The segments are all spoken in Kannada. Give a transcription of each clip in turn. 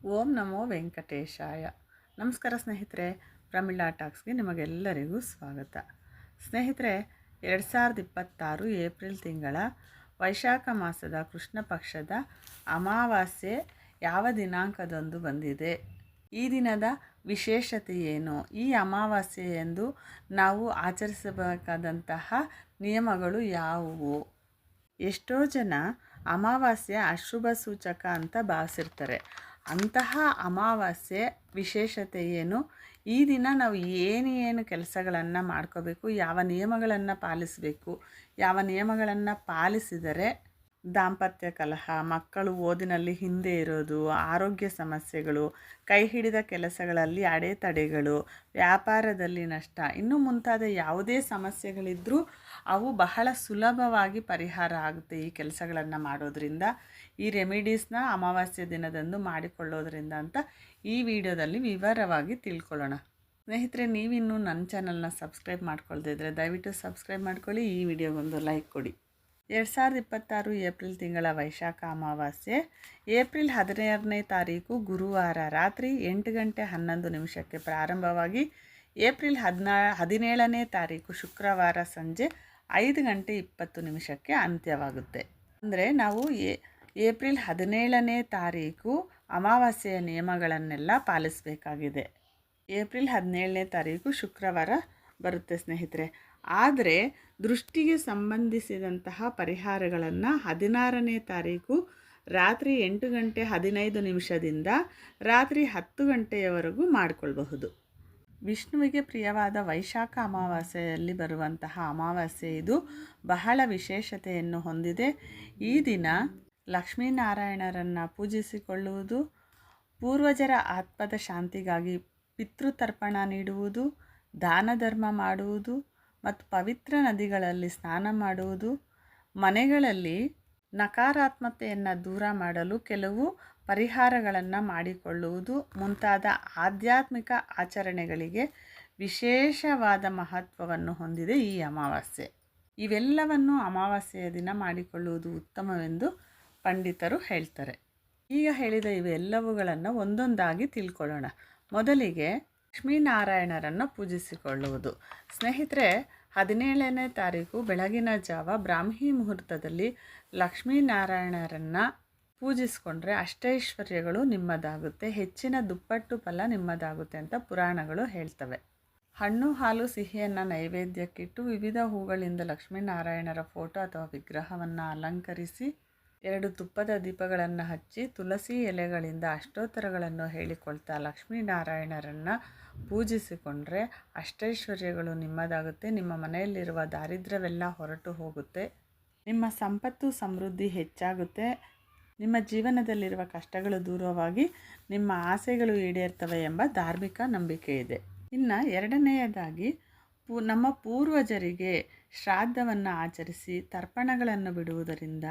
ಓಂ ನಮೋ ವೆಂಕಟೇಶಾಯ. ನಮಸ್ಕಾರ ಸ್ನೇಹಿತರೆ, ಪ್ರಮಿಳಾ ಟಾಕ್ಸ್ಗೆ ನಿಮಗೆಲ್ಲರಿಗೂ ಸ್ವಾಗತ. ಸ್ನೇಹಿತರೆ, 2026 ಏಪ್ರಿಲ್ ತಿಂಗಳ ವೈಶಾಖ ಮಾಸದ ಕೃಷ್ಣ ಪಕ್ಷದ ಅಮಾವಾಸ್ಯೆ ಯಾವ ದಿನಾಂಕದಂದು ಬಂದಿದೆ? ಈ ದಿನದ ವಿಶೇಷತೆ ಏನು? ಈ ಅಮಾವಾಸ್ಯೆಯಂದು ನಾವು ಆಚರಿಸಬೇಕಾದಂತಹ ನಿಯಮಗಳು ಯಾವುವು? ಎಷ್ಟೋ ಜನ ಅಮಾವಾಸ್ಯೆ ಅಶುಭ ಸೂಚಕ ಅಂತ ಭಾವಿಸಿರ್ತಾರೆ. ಅಂತಹ ಅಮಾವಾಸ್ಯೆ ವಿಶೇಷತೆ ಏನು? ಈ ದಿನ ನಾವು ಏನು ಕೆಲಸಗಳನ್ನು ಮಾಡ್ಕೋಬೇಕು, ಯಾವ ನಿಯಮಗಳನ್ನು ಪಾಲಿಸಬೇಕು, ಯಾವ ನಿಯಮಗಳನ್ನು ಪಾಲಿಸಿದರೆ ದಾಂಪತ್ಯ ಕಲಹ, ಮಕ್ಕಳು ಓದಿನಲ್ಲಿ ಹಿಂದೆ ಇರೋದು, ಆರೋಗ್ಯ ಸಮಸ್ಯೆಗಳು, ಕೈ ಹಿಡಿದ ಕೆಲಸಗಳಲ್ಲಿ ಅಡೆತಡೆಗಳು, ವ್ಯಾಪಾರದಲ್ಲಿ ನಷ್ಟ, ಇನ್ನೂ ಮುಂತಾದ ಯಾವುದೇ ಸಮಸ್ಯೆಗಳಿದ್ದರೂ ಅವು ಬಹಳ ಸುಲಭವಾಗಿ ಪರಿಹಾರ ಆಗುತ್ತೆ ಈ ಕೆಲಸಗಳನ್ನು ಮಾಡೋದ್ರಿಂದ. ಈ ರೆಮಿಡೀಸ್ನ ಅಮಾವಾಸ್ಯೆ ದಿನದಂದು ಮಾಡಿಕೊಳ್ಳೋದ್ರಿಂದ ಅಂತ ಈ ವಿಡಿಯೋದಲ್ಲಿ ವಿವರವಾಗಿ ತಿಳ್ಕೊಳ್ಳೋಣ. ಸ್ನೇಹಿತರೆ, ನೀವಿನ್ನೂ ನನ್ನ ಚಾನಲ್ನ ಸಬ್ಸ್ಕ್ರೈಬ್ ಮಾಡ್ಕೊಳ್ದೇ ಇದ್ದರೆ ದಯವಿಟ್ಟು ಸಬ್ಸ್ಕ್ರೈಬ್ ಮಾಡ್ಕೊಳ್ಳಿ, ಈ ವಿಡಿಯೋಗೊಂದು ಲೈಕ್ ಕೊಡಿ. 2026 ಏಪ್ರಿಲ್ ತಿಂಗಳ ವೈಶಾಖ ಅಮಾವಾಸ್ಯೆ ಏಪ್ರಿಲ್ 16ನೇ ತಾರೀಕು ಗುರುವಾರ ರಾತ್ರಿ 8:11 ಪ್ರಾರಂಭವಾಗಿ ಏಪ್ರಿಲ್ 17ನೇ ತಾರೀಕು ಶುಕ್ರವಾರ ಸಂಜೆ 5:20 ಅಂತ್ಯವಾಗುತ್ತೆ. ಅಂದರೆ ನಾವು ಏಪ್ರಿಲ್ 17ನೇ ತಾರೀಕು ಅಮಾವಾಸ್ಯೆಯ ನಿಯಮಗಳನ್ನೆಲ್ಲ ಪಾಲಿಸಬೇಕಾಗಿದೆ. ಏಪ್ರಿಲ್ 17ನೇ ತಾರೀಕು ಶುಕ್ರವಾರ ಬರುತ್ತೆ ಸ್ನೇಹಿತರೆ. ಆದರೆ ದೃಷ್ಟಿಗೆ ಸಂಬಂಧಿಸಿದಂತಹ ಪರಿಹಾರಗಳನ್ನು 16ನೇ ತಾರೀಕು ರಾತ್ರಿ 8:15 ರಾತ್ರಿ 10 ಗಂಟೆಯವರೆಗೂ ಮಾಡಿಕೊಳ್ಬಹುದು. ವಿಷ್ಣುವಿಗೆ ಪ್ರಿಯವಾದ ವೈಶಾಖ ಅಮಾವಾಸ್ಯೆಯಲ್ಲಿ ಬರುವಂತಹ ಅಮಾವಾಸ್ಯೆ ಇದು ಬಹಳ ವಿಶೇಷತೆಯನ್ನು ಹೊಂದಿದೆ. ಈ ದಿನ ಲಕ್ಷ್ಮೀನಾರಾಯಣರನ್ನು ಪೂಜಿಸಿಕೊಳ್ಳುವುದು, ಪೂರ್ವಜರ ಆತ್ಮದ ಶಾಂತಿಗಾಗಿ ಪಿತೃತರ್ಪಣ ನೀಡುವುದು, ದಾನ ಧರ್ಮ ಮಾಡುವುದು ಮತ್ತು ಪವಿತ್ರ ನದಿಗಳಲ್ಲಿ ಸ್ನಾನ ಮಾಡುವುದು, ಮನೆಗಳಲ್ಲಿ ನಕಾರಾತ್ಮಕತೆಯನ್ನು ದೂರ ಮಾಡಲು ಕೆಲವು ಪರಿಹಾರಗಳನ್ನು ಮಾಡಿಕೊಳ್ಳುವುದು ಮುಂತಾದ ಆಧ್ಯಾತ್ಮಿಕ ಆಚರಣೆಗಳಿಗೆ ವಿಶೇಷವಾದ ಮಹತ್ವವನ್ನು ಹೊಂದಿದೆ ಈ ಅಮಾವಾಸ್ಯೆ. ಇವೆಲ್ಲವನ್ನು ಅಮಾವಾಸ್ಯೆಯ ದಿನ ಮಾಡಿಕೊಳ್ಳುವುದು ಉತ್ತಮವೆಂದು ಪಂಡಿತರು ಹೇಳ್ತಾರೆ. ಈಗ ಹೇಳಿದ ಇವೆಲ್ಲವುಗಳನ್ನು ಒಂದೊಂದಾಗಿ ತಿಳ್ಕೊಳ್ಳೋಣ. ಮೊದಲಿಗೆ ಲಕ್ಷ್ಮೀನಾರಾಯಣರನ್ನು ಪೂಜಿಸಿಕೊಳ್ಳುವುದು. ಸ್ನೇಹಿತರೆ, 17ನೇ ತಾರೀಕು ಬೆಳಗಿನ ಜಾವ ಬ್ರಾಹ್ಮಿ ಮುಹೂರ್ತದಲ್ಲಿ ಲಕ್ಷ್ಮೀನಾರಾಯಣರನ್ನು ಪೂಜಿಸಿಕೊಂಡ್ರೆ ಅಷ್ಟೈಶ್ವರ್ಯಗಳು ನಿಮ್ಮದಾಗುತ್ತೆ, ಹೆಚ್ಚಿನ ದುಪ್ಪಟ್ಟು ಫಲ ನಿಮ್ಮದಾಗುತ್ತೆ ಅಂತ ಪುರಾಣಗಳು ಹೇಳ್ತವೆ. ಹಣ್ಣು ಹಾಲು ಸಿಹಿಯನ್ನು ನೈವೇದ್ಯಕ್ಕಿಟ್ಟು ವಿವಿಧ ಹೂಗಳಿಂದ ಲಕ್ಷ್ಮೀನಾರಾಯಣರ ಫೋಟೋ ಅಥವಾ ವಿಗ್ರಹವನ್ನು ಅಲಂಕರಿಸಿ 2 ತುಪ್ಪದ ದೀಪಗಳನ್ನು ಹಚ್ಚಿ ತುಳಸಿ ಎಲೆಗಳಿಂದ ಅಷ್ಟೋತ್ತರಗಳನ್ನು ಹೇಳಿಕೊಳ್ತಾ ಲಕ್ಷ್ಮೀನಾರಾಯಣರನ್ನು ಪೂಜಿಸಿಕೊಂಡ್ರೆ ಅಷ್ಟೈಶ್ವರ್ಯಗಳು ನಿಮ್ಮದಾಗುತ್ತೆ, ನಿಮ್ಮ ಮನೆಯಲ್ಲಿರುವ ದಾರಿದ್ರ್ಯವೆಲ್ಲ ಹೊರಟು ಹೋಗುತ್ತೆ, ನಿಮ್ಮ ಸಂಪತ್ತು ಸಮೃದ್ಧಿ ಹೆಚ್ಚಾಗುತ್ತೆ, ನಿಮ್ಮ ಜೀವನದಲ್ಲಿರುವ ಕಷ್ಟಗಳು ದೂರವಾಗಿ ನಿಮ್ಮ ಆಸೆಗಳು ಈಡೇರ್ತವೆ ಎಂಬ ಧಾರ್ಮಿಕ ನಂಬಿಕೆ ಇದೆ. ಇನ್ನು ಎರಡನೆಯದಾಗಿ ನಮ್ಮ ಪೂರ್ವಜರಿಗೆ ಶ್ರಾದ್ದವನ್ನು ಆಚರಿಸಿ ತರ್ಪಣಗಳನ್ನು ಬಿಡುವುದರಿಂದ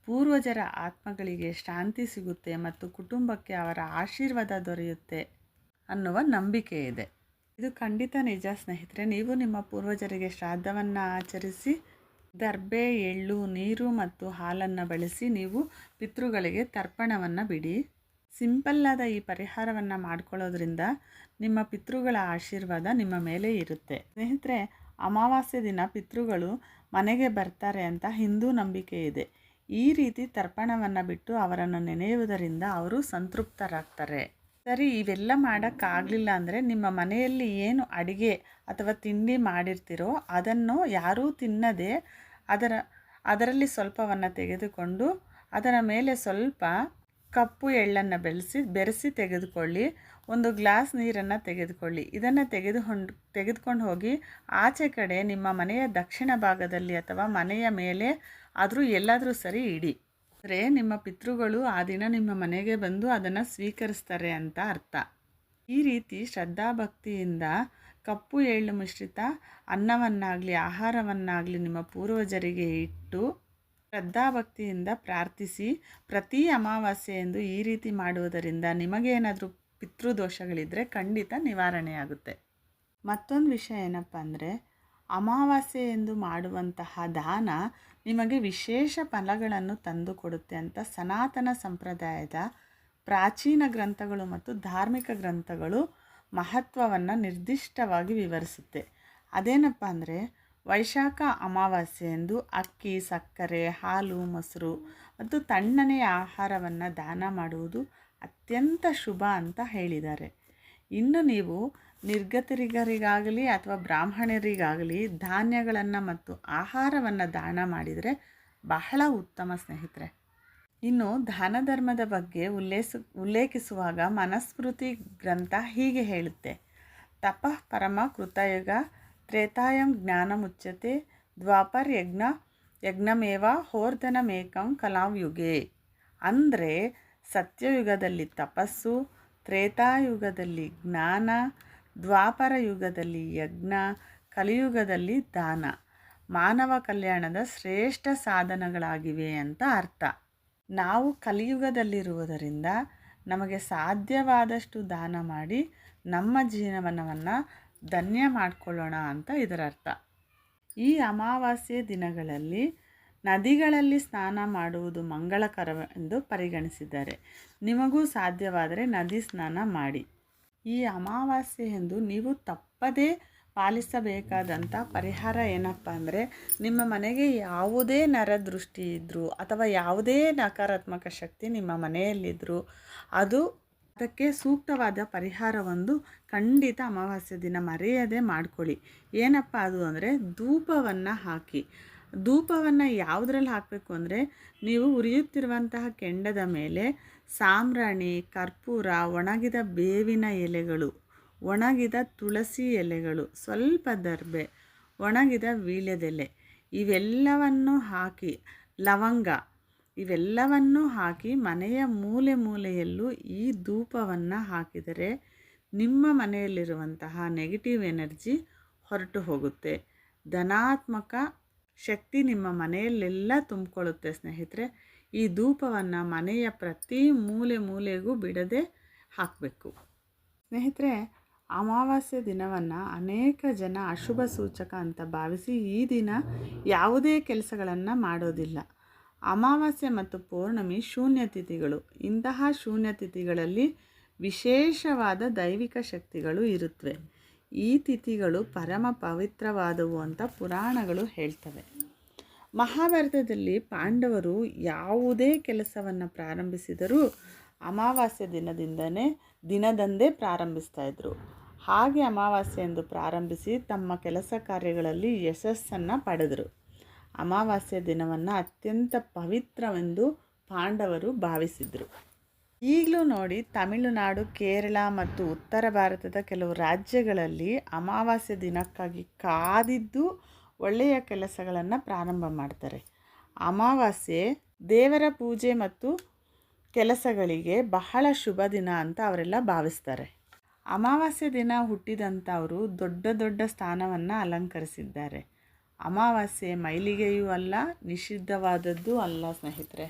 ಪೂರ್ವಜರ ಆತ್ಮಗಳಿಗೆ ಶಾಂತಿ ಸಿಗುತ್ತೆ ಮತ್ತು ಕುಟುಂಬಕ್ಕೆ ಅವರ ಆಶೀರ್ವಾದ ದೊರೆಯುತ್ತೆ ಅನ್ನುವ ನಂಬಿಕೆ ಇದೆ. ಇದು ಖಂಡಿತ ನಿಜ ಸ್ನೇಹಿತರೆ. ನೀವು ನಿಮ್ಮ ಪೂರ್ವಜರಿಗೆ ಶ್ರಾದ್ದವನ್ನು ಆಚರಿಸಿ ದರ್ಬೆ, ಎಳ್ಳು, ನೀರು ಮತ್ತು ಹಾಲನ್ನು ಬಳಸಿ ನೀವು ಪಿತೃಗಳಿಗೆ ತರ್ಪಣವನ್ನು ಬಿಡಿ. ಸಿಂಪಲ್ಲಾದ ಈ ಪರಿಹಾರವನ್ನು ಮಾಡ್ಕೊಳ್ಳೋದ್ರಿಂದ ನಿಮ್ಮ ಪಿತೃಗಳ ಆಶೀರ್ವಾದ ನಿಮ್ಮ ಮೇಲೆ ಇರುತ್ತೆ. ಸ್ನೇಹಿತರೆ, ಅಮಾವಾಸ್ಯೆ ದಿನ ಪಿತೃಗಳು ಮನೆಗೆ ಬರ್ತಾರೆ ಅಂತ ಹಿಂದೂ ನಂಬಿಕೆ ಇದೆ. ಈ ರೀತಿ ತರ್ಪಣವನ್ನು ಬಿಟ್ಟು ಅವರನ್ನು ನೆನೆಯುವುದರಿಂದ ಅವರು ಸಂತೃಪ್ತರಾಗ್ತಾರೆ. ಸರಿ, ಇವೆಲ್ಲ ಮಾಡೋಕ್ಕಾಗಲಿಲ್ಲ ಅಂದರೆ ನಿಮ್ಮ ಮನೆಯಲ್ಲಿ ಏನು ಅಡುಗೆ ಅಥವಾ ತಿಂಡಿ ಮಾಡಿರ್ತೀರೋ ಅದನ್ನು ಯಾರೂ ತಿನ್ನದೆ ಅದರಲ್ಲಿ ಸ್ವಲ್ಪವನ್ನು ತೆಗೆದುಕೊಂಡು ಅದರ ಮೇಲೆ ಸ್ವಲ್ಪ ಕಪ್ಪು ಎಳ್ಳನ್ನು ಬೆರೆಸಿ ತೆಗೆದುಕೊಳ್ಳಿ. 1 ಗ್ಲಾಸ್ ನೀರನ್ನು ತೆಗೆದುಕೊಳ್ಳಿ. ಇದನ್ನು ತೆಗೆದುಕೊಂಡು ಹೋಗಿ ಆಚೆ ಕಡೆ ನಿಮ್ಮ ಮನೆಯ ದಕ್ಷಿಣ ಭಾಗದಲ್ಲಿ ಅಥವಾ ಮನೆಯ ಮೇಲೆ ಆದರೂ ಎಲ್ಲಾದರೂ ಸರಿ ಇಡಿ. ಅಂದರೆ ನಿಮ್ಮ ಪಿತೃಗಳು ಆ ದಿನ ನಿಮ್ಮ ಮನೆಗೆ ಬಂದು ಅದನ್ನು ಸ್ವೀಕರಿಸ್ತಾರೆ ಅಂತ ಅರ್ಥ. ಈ ರೀತಿ ಶ್ರದ್ಧಾಭಕ್ತಿಯಿಂದ ಕಪ್ಪು ಎಳ್ಳು ಮಿಶ್ರಿತ ಅನ್ನವನ್ನಾಗಲಿ ಆಹಾರವನ್ನಾಗಲಿ ನಿಮ್ಮ ಪೂರ್ವಜರಿಗೆ ಇಟ್ಟು ಶ್ರದ್ಧಾಭಕ್ತಿಯಿಂದ ಪ್ರಾರ್ಥಿಸಿ. ಪ್ರತಿ ಅಮಾವಾಸ್ಯೆಯಂದು ಈ ರೀತಿ ಮಾಡುವುದರಿಂದ ನಿಮಗೇನಾದರೂ ಪಿತೃದೋಷಗಳಿದ್ದರೆ ಖಂಡಿತ ನಿವಾರಣೆಯಾಗುತ್ತೆ. ಮತ್ತೊಂದು ವಿಷಯ ಏನಪ್ಪ ಅಂದರೆ, ಅಮಾವಾಸ್ಯೆಯೆಂದು ಮಾಡುವಂತಹ ದಾನ ನಿಮಗೆ ವಿಶೇಷ ಫಲಗಳನ್ನು ತಂದುಕೊಡುತ್ತೆ ಅಂತ ಸನಾತನ ಸಂಪ್ರದಾಯದ ಪ್ರಾಚೀನ ಗ್ರಂಥಗಳು ಮತ್ತು ಧಾರ್ಮಿಕ ಗ್ರಂಥಗಳು ಮಹತ್ವವನ್ನು ನಿರ್ದಿಷ್ಟವಾಗಿ ವಿವರಿಸುತ್ತೆ. ಅದೇನಪ್ಪ ಅಂದರೆ, ವೈಶಾಖ ಅಮಾವಾಸ್ಯೆ ಎಂದು ಅಕ್ಕಿ, ಸಕ್ಕರೆ, ಹಾಲು, ಮೊಸರು ಮತ್ತು ತಣ್ಣನೆಯ ಆಹಾರವನ್ನು ದಾನ ಮಾಡುವುದು ಅತ್ಯಂತ ಶುಭ ಅಂತ ಹೇಳಿದ್ದಾರೆ. ಇನ್ನು ನೀವು ನಿರ್ಗತಿಕರಿಗಾಗಲಿ ಅಥವಾ ಬ್ರಾಹ್ಮಣರಿಗಾಗಲಿ ಧಾನ್ಯಗಳನ್ನು ಮತ್ತು ಆಹಾರವನ್ನು ದಾನ ಮಾಡಿದರೆ ಬಹಳ ಉತ್ತಮ ಸ್ನೇಹಿತರೆ. ಇನ್ನು ದಾನ ಧರ್ಮದ ಬಗ್ಗೆ ಉಲ್ಲೇಖಿಸುವಾಗ ಮನುಸ್ಮೃತಿ ಗ್ರಂಥ ಹೀಗೆ ಹೇಳುತ್ತೆ: ತಪಃ ಪರಮ ಕೃತಯುಗ ತ್ರೇತಾಯಂ ಜ್ಞಾನಮುಚ್ಯತೆ ದ್ವಾಪರ್ ಯಜ್ಞಮೇವ ಹೋರ್ಧನಮೇಕಂ ಕಲಾಯುಗೆ. ಅಂದರೆ ಸತ್ಯಯುಗದಲ್ಲಿ ತಪಸ್ಸು, ತ್ರೇತಾಯುಗದಲ್ಲಿ ಜ್ಞಾನ, ದ್ವಾಪರ ಯುಗದಲ್ಲಿ ಯಜ್ಞ, ಕಲಿಯುಗದಲ್ಲಿ ದಾನ ಮಾನವ ಕಲ್ಯಾಣದ ಶ್ರೇಷ್ಠ ಸಾಧನಗಳಾಗಿವೆ ಅಂತ ಅರ್ಥ. ನಾವು ಕಲಿಯುಗದಲ್ಲಿರುವುದರಿಂದ ನಮಗೆ ಸಾಧ್ಯವಾದಷ್ಟು ದಾನ ಮಾಡಿ ನಮ್ಮ ಜೀವನವನ್ನು ಧನ್ಯ ಮಾಡಿಕೊಳ್ಳೋಣ ಅಂತ ಇದರ ಅರ್ಥ. ಈ ಅಮಾವಾಸ್ಯೆ ದಿನಗಳಲ್ಲಿ ನದಿಗಳಲ್ಲಿ ಸ್ನಾನ ಮಾಡುವುದು ಮಂಗಳಕರವೆಂದು ಪರಿಗಣಿಸಿದ್ದಾರೆ. ನಿಮಗೂ ಸಾಧ್ಯವಾದರೆ ನದಿ ಸ್ನಾನ ಮಾಡಿ. ಈ ಅಮಾವಾಸ್ಯೆಯಂದು ನೀವು ತಪ್ಪದೇ ಪಾಲಿಸಬೇಕಾದಂಥ ಪರಿಹಾರ ಏನಪ್ಪ ಅಂದರೆ, ನಿಮ್ಮ ಮನೆಗೆ ಯಾವುದೇ ನರದೃಷ್ಟಿ ಇದ್ದರೂ ಅಥವಾ ಯಾವುದೇ ನಕಾರಾತ್ಮಕ ಶಕ್ತಿ ನಿಮ್ಮ ಮನೆಯಲ್ಲಿದ್ದರೂ ಅದಕ್ಕೆ ಸೂಕ್ತವಾದ ಪರಿಹಾರವೊಂದು ಖಂಡಿತ ಅಮಾವಾಸ್ಯೆ ದಿನ ಮರೆಯದೆ ಮಾಡ್ಕೊಳ್ಳಿ. ಏನಪ್ಪ ಅದು ಅಂದರೆ, ಧೂಪವನ್ನು ಹಾಕಿ. ಧೂಪವನ್ನು ಯಾವುದ್ರಲ್ಲಿ ಹಾಕಬೇಕು ಅಂದರೆ, ನೀವು ಉರಿಯುತ್ತಿರುವಂತಹ ಕೆಂಡದ ಮೇಲೆ ಸಾಂಬ್ರಾಣಿ, ಕರ್ಪೂರ, ಒಣಗಿದ ಬೇವಿನ ಎಲೆಗಳು, ಒಣಗಿದ ತುಳಸಿ ಎಲೆಗಳು, ಸ್ವಲ್ಪ ದರ್ಬೆ, ಒಣಗಿದ ವೀಳ್ಯದೆಲೆ ಇವೆಲ್ಲವನ್ನು ಹಾಕಿ, ಲವಂಗ ಇವೆಲ್ಲವನ್ನು ಹಾಕಿ ಮನೆಯ ಮೂಲೆ ಮೂಲೆಯಲ್ಲೂ ಈ ಧೂಪವನ್ನು ಹಾಕಿದರೆ ನಿಮ್ಮ ಮನೆಯಲ್ಲಿರುವಂತಹ ನೆಗೆಟಿವ್ ಎನರ್ಜಿ ಹೊರಟು ಹೋಗುತ್ತೆ. ಧನಾತ್ಮಕ ಶಕ್ತಿ ನಿಮ್ಮ ಮನೆಯಲ್ಲೆಲ್ಲ ತುಂಬಿಕೊಳ್ಳುತ್ತೆ ಸ್ನೇಹಿತರೆ. ಈ ಧೂಪವನ್ನು ಮನೆಯ ಪ್ರತಿ ಮೂಲೆ ಮೂಲೆಗೂ ಬಿಡದೆ ಹಾಕಬೇಕು ಸ್ನೇಹಿತರೆ. ಅಮಾವಾಸ್ಯೆ ದಿನವನ್ನು ಅನೇಕ ಜನ ಅಶುಭ ಸೂಚಕ ಅಂತ ಭಾವಿಸಿ ಈ ದಿನ ಯಾವುದೇ ಕೆಲಸಗಳನ್ನು ಮಾಡೋದಿಲ್ಲ. ಅಮಾವಾಸ್ಯೆ ಮತ್ತು ಪೌರ್ಣಮಿ ಶೂನ್ಯ ತಿಥಿಗಳು. ಇಂತಹ ಶೂನ್ಯ ತಿಥಿಗಳಲ್ಲಿ ವಿಶೇಷವಾದ ದೈವಿಕ ಶಕ್ತಿಗಳು ಇರುತ್ತವೆ. ಈ ತಿಥಿಗಳು ಪರಮ ಪವಿತ್ರವಾದವು ಅಂತ ಪುರಾಣಗಳು ಹೇಳ್ತವೆ. ಮಹಾಭಾರತದಲ್ಲಿ ಪಾಂಡವರು ಯಾವುದೇ ಕೆಲಸವನ್ನು ಪ್ರಾರಂಭಿಸಿದರೂ ಅಮಾವಾಸ್ಯೆ ದಿನದಂದೇ ಪ್ರಾರಂಭಿಸ್ತಾಯಿದ್ರು. ಹಾಗೆ ಅಮಾವಾಸ್ಯೆ ಎಂದು ಪ್ರಾರಂಭಿಸಿ ತಮ್ಮ ಕೆಲಸ ಕಾರ್ಯಗಳಲ್ಲಿ ಯಶಸ್ಸನ್ನು ಪಡೆದರು. ಅಮಾವಾಸ್ಯೆ ದಿನವನ್ನು ಅತ್ಯಂತ ಪವಿತ್ರವೆಂದು ಪಾಂಡವರು ಭಾವಿಸಿದರು. ಈಗಲೂ ನೋಡಿ, ತಮಿಳುನಾಡು, ಕೇರಳ ಮತ್ತು ಉತ್ತರ ಭಾರತದ ಕೆಲವು ರಾಜ್ಯಗಳಲ್ಲಿ ಅಮಾವಾಸ್ಯೆ ದಿನಕ್ಕಾಗಿ ಕಾದಿದ್ದು ಒಳ್ಳೆಯ ಕೆಲಸಗಳನ್ನು ಪ್ರಾರಂಭ ಮಾಡ್ತಾರೆ. ಅಮಾವಾಸ್ಯೆ ದೇವರ ಪೂಜೆ ಮತ್ತು ಕೆಲಸಗಳಿಗೆ ಬಹಳ ಶುಭ ದಿನ ಅಂತ ಅವರೆಲ್ಲ ಭಾವಿಸ್ತಾರೆ. ಅಮಾವಾಸ್ಯೆ ದಿನ ಹುಟ್ಟಿದಂಥವರು ದೊಡ್ಡ ದೊಡ್ಡ ಸ್ಥಾನವನ್ನು ಅಲಂಕರಿಸಿದ್ದಾರೆ. ಅಮಾವಾಸ್ಯೆ ಮೈಲಿಗೆಯೂ ಅಲ್ಲ, ನಿಷಿದ್ಧವಾದದ್ದು ಅಲ್ಲ ಸ್ನೇಹಿತರೆ.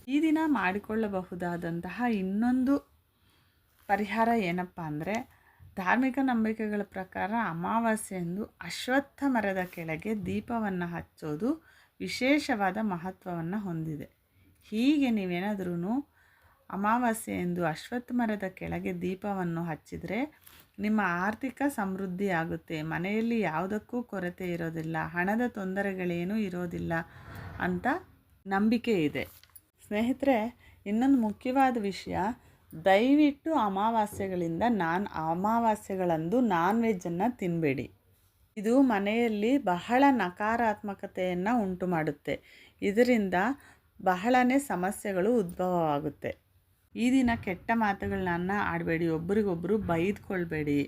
ಈ ದಿನ ಮಾಡಿಕೊಳ್ಳಬಹುದಾದಂತಹ ಇನ್ನೊಂದು ಪರಿಹಾರ ಏನಪ್ಪ ಅಂದರೆ, ಧಾರ್ಮಿಕ ನಂಬಿಕೆಗಳ ಪ್ರಕಾರ ಅಮಾವಾಸ್ಯೆಯಂದು ಅಶ್ವತ್ಥ ಮರದ ಕೆಳಗೆ ದೀಪವನ್ನು ಹಚ್ಚೋದು ವಿಶೇಷವಾದ ಮಹತ್ವವನ್ನು ಹೊಂದಿದೆ. ಹೀಗೆ ನೀವೇನಾದ್ರೂ ಅಮಾವಾಸ್ಯೆಯಂದು ಅಶ್ವತ್ಥ ಮರದ ಕೆಳಗೆ ದೀಪವನ್ನು ಹಚ್ಚಿದರೆ ನಿಮ್ಮ ಆರ್ಥಿಕ ಸಮೃದ್ಧಿ ಆಗುತ್ತೆ. ಮನೆಯಲ್ಲಿ ಯಾವುದಕ್ಕೂ ಕೊರತೆ ಇರೋದಿಲ್ಲ, ಹಣದ ತೊಂದರೆಗಳೇನೂ ಇರೋದಿಲ್ಲ ಅಂತ ನಂಬಿಕೆ ಇದೆ ಸ್ನೇಹಿತರೆ. ಇನ್ನೊಂದು ಮುಖ್ಯವಾದ ವಿಷಯ, ದಯವಿಟ್ಟು ಅಮಾವಾಸ್ಯೆಗಳಂದು ನಾನ್ ವೆಜ್ಜನ್ನು ತಿನ್ನಬೇಡಿ. ಇದು ಮನೆಯಲ್ಲಿ ಬಹಳ ನಕಾರಾತ್ಮಕತೆಯನ್ನು ಉಂಟು ಮಾಡುತ್ತೆ. ಇದರಿಂದ ಬಹಳನೇ ಸಮಸ್ಯೆಗಳು ಉದ್ಭವವಾಗುತ್ತೆ. ಈ ದಿನ ಕೆಟ್ಟ ಮಾತುಗಳನ್ನ ಆಡಬೇಡಿ, ಒಬ್ರಿಗೊಬ್ಬರು ಬೈದ್ಕೊಳ್ಬೇಡಿ.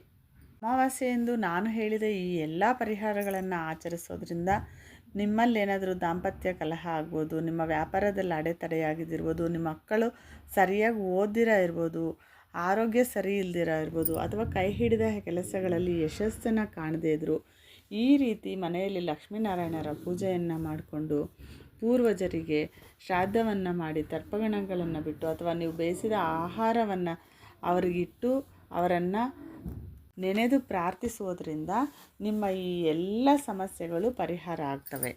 ಅಮಾವಾಸ್ಯೆಯೆಂದು ನಾನು ಹೇಳಿದ ಈ ಎಲ್ಲ ಪರಿಹಾರಗಳನ್ನು ಆಚರಿಸೋದ್ರಿಂದ ನಿಮ್ಮಲ್ಲೇನಾದರೂ ದಾಂಪತ್ಯ ಕಲಹ ಆಗ್ಬೋದು, ನಿಮ್ಮ ವ್ಯಾಪಾರದಲ್ಲಿ ಅಡೆತಡೆಯಾಗಿದ್ದಿರ್ಬೋದು, ನಿಮ್ಮ ಮಕ್ಕಳು ಸರಿಯಾಗಿ ಓದಿರೋ ಇರ್ಬೋದು, ಆರೋಗ್ಯ ಸರಿ ಇಲ್ದಿರೋ ಇರ್ಬೋದು, ಅಥವಾ ಕೈ ಹಿಡಿದ ಕೆಲಸಗಳಲ್ಲಿ ಯಶಸ್ಸನ್ನು ಕಾಣದೇ ಇದ್ದರು, ಈ ರೀತಿ ಮನೆಯಲ್ಲಿ ಲಕ್ಷ್ಮೀನಾರಾಯಣರ ಪೂಜೆಯನ್ನು ಮಾಡಿಕೊಂಡು ಪೂರ್ವಜರಿಗೆ ಶ್ರಾದ್ದವನ್ನು ಮಾಡಿ ತರ್ಪಣಗಳನ್ನು ಬಿಟ್ಟು ಅಥವಾ ನೀವು ಬೇಯಿಸಿದ ಆಹಾರವನ್ನು ಅವರಿಗಿಟ್ಟು ಅವರನ್ನು ನೆನೆದು ಪ್ರಾರ್ಥಿಸುವುದರಿಂದ ನಿಮ್ಮ ಈ ಎಲ್ಲ ಸಮಸ್ಯೆಗಳು ಪರಿಹಾರ ಆಗ್ತವೆ.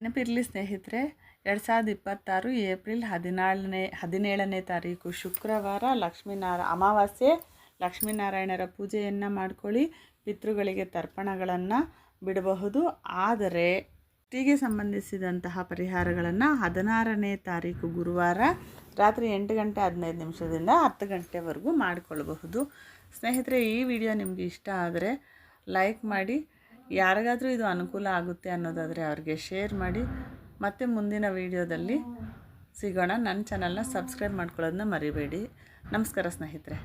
ನೆನಪಿರಲಿ ಸ್ನೇಹಿತರೆ, 2026 ಏಪ್ರಿಲ್ 17ನೇ ತಾರೀಕು ಶುಕ್ರವಾರ ಅಮಾವಾಸ್ಯೆ. ಲಕ್ಷ್ಮೀನಾರಾಯಣರ ಪೂಜೆಯನ್ನು ಮಾಡ್ಕೊಳ್ಳಿ. ಪಿತೃಗಳಿಗೆ ತರ್ಪಣಗಳನ್ನು ಬಿಡಬಹುದು. ಆದರೆ ಟಿಗೆ ಸಂಬಂಧಿಸಿದಂತಹ ಪರಿಹಾರಗಳನ್ನು 16ನೇ ತಾರೀಕು ಗುರುವಾರ ರಾತ್ರಿ 8 ಗಂಟೆ 15 ನಿಮಿಷದಿಂದ 10 ಗಂಟೆವರೆಗೂ ಮಾಡಿಕೊಳ್ಳಬಹುದು. ಸ್ನೇಹಿತರೆ, ಈ ವಿಡಿಯೋ ನಿಮಗೆ ಇಷ್ಟ ಆದರೆ ಲೈಕ್ ಮಾಡಿ. ಯಾರಿಗಾದರೂ ಇದು ಅನುಕೂಲ ಆಗುತ್ತೆ ಅನ್ನೋದಾದರೆ ಅವ್ರಿಗೆ ಶೇರ್ ಮಾಡಿ. ಮತ್ತೆ ಮುಂದಿನ ವಿಡಿಯೋದಲ್ಲಿ ಸಿಗೋಣ. ನನ್ನ ಚಾನಲ್ನ ಸಬ್ಸ್ಕ್ರೈಬ್ ಮಾಡ್ಕೊಳ್ಳೋದನ್ನ ಮರಿಬೇಡಿ. ನಮಸ್ಕಾರ ಸ್ನೇಹಿತರೆ.